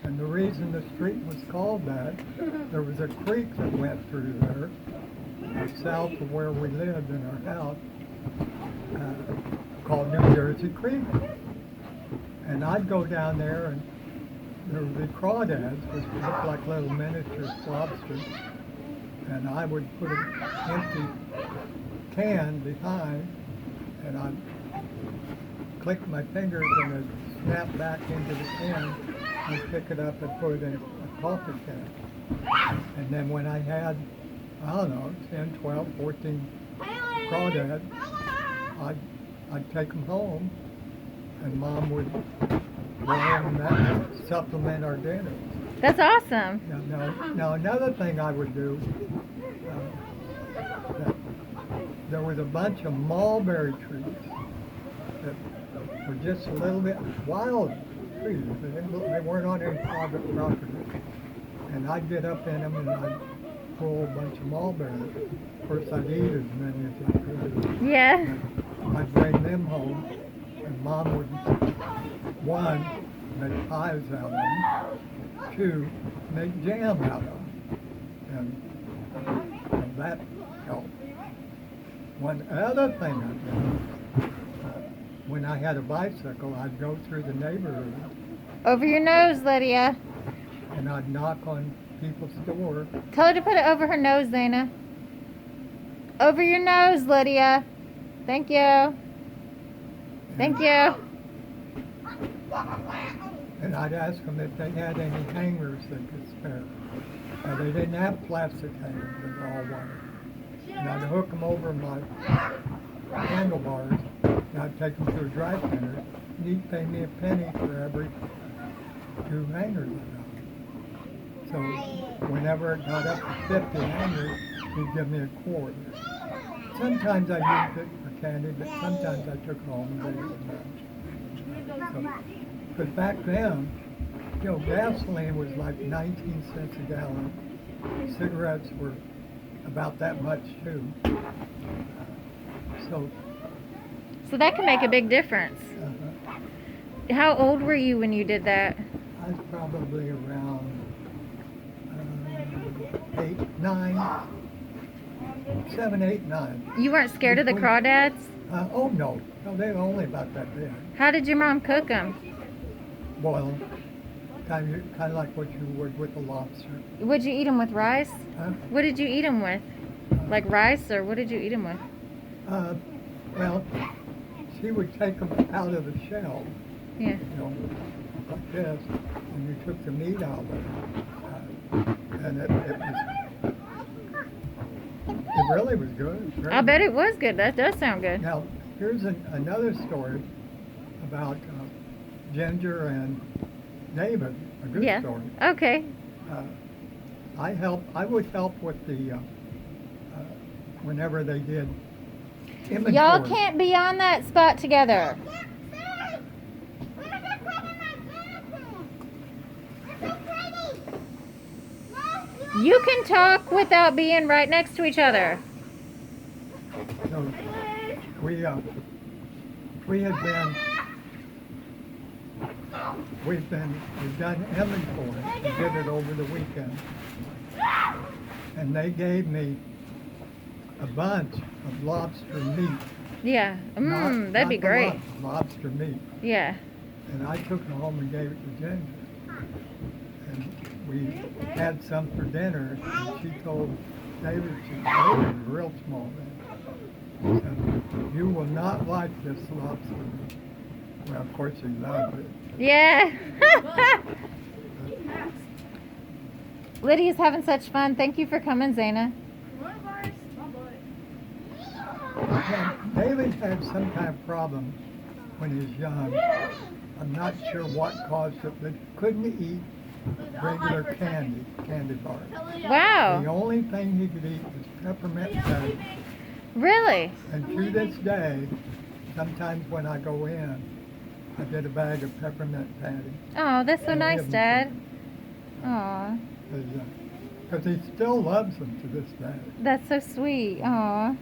And the reason the street was called that, there was a creek that went through there, south of where we lived in our house, called New Jersey Creek. And I'd go down there, and there would be crawdads, which looked like little miniature lobsters. And I would put an empty can behind, and I'd click my fingers and it'd snap back into the can and pick it up and put it in a coffee can. And then when I had, I don't know, 10, 12, 14 crawdads, I'd take them home, and Mom would boil them and supplement our dinner. That's awesome. Now another thing I would do, there was a bunch of mulberry trees that were just a little bit wild trees. They weren't on any private property. And I'd get up in them and I'd pull a bunch of mulberries. Of course, I'd eat as many as I could. Yeah. I'd bring them home, and Mom would, one, make pies out of them, two, make jam out of them. And that helped. One other thing I did, when I had a bicycle, I'd go through the neighborhood. Over your nose, Lydia. And I'd knock on people's door. Tell her to put it over her nose, Dana. Over your nose, Lydia. Thank you. Thank you. And I'd ask them if they had any hangers they could spare. Now, they didn't have plastic hangers, they were all wire. And I'd hook them over my handlebars, and I'd take them to a dry cleaner, and he'd pay me a penny for every 2 hangers I got. So whenever it got up to 50 hangers, he'd give me a quarter. Sometimes I used it for candy, but sometimes I took it home and gave it to them. But back then, you know, gasoline was like 19 cents a gallon. Cigarettes were about that much too. So that can make a big difference. How old were you when you did that? I was probably around 8, 9, 7, 8, 9. You weren't scared of the crawdads? Oh no, they were only about that big. How did your mom cook them? Boil them, kind of like what you would with a lobster. Would you eat them with rice? Huh? What did you eat them with? Like rice, or what did you eat them with? Well, she would take them out of the shell. Yeah. You know, like this, and you took the meat out of it. And it really was good. I bet it was good. That does sound good. Now, here's another story about Ginger and David, a good story. Okay. I would help with the, whenever they did inventory. Y'all can't be on that spot together. You can talk without being right next to each other. So we've done inventory. We did it over the weekend. And they gave me a bunch of lobster meat. Yeah. That'd be great. Lobster meat. Yeah. And I took it home and gave it to Ginger. And we had some for dinner, and she told David, they were real small then. Said, "You will not like this lobster meat." Well, of course he loved it. Yeah. Lydia's having such fun. Thank you for coming, Zana. Now, David had some kind of problem when he was young. I'm not sure what caused it, but he couldn't eat regular candy bars. Wow. The only thing he could eat was peppermint patty. Really? And to this day, sometimes when I go in, I get a bag of peppermint patty. Oh, that's so nice, Dad. Aw. Because he still loves them to this day. That's so sweet. Aw.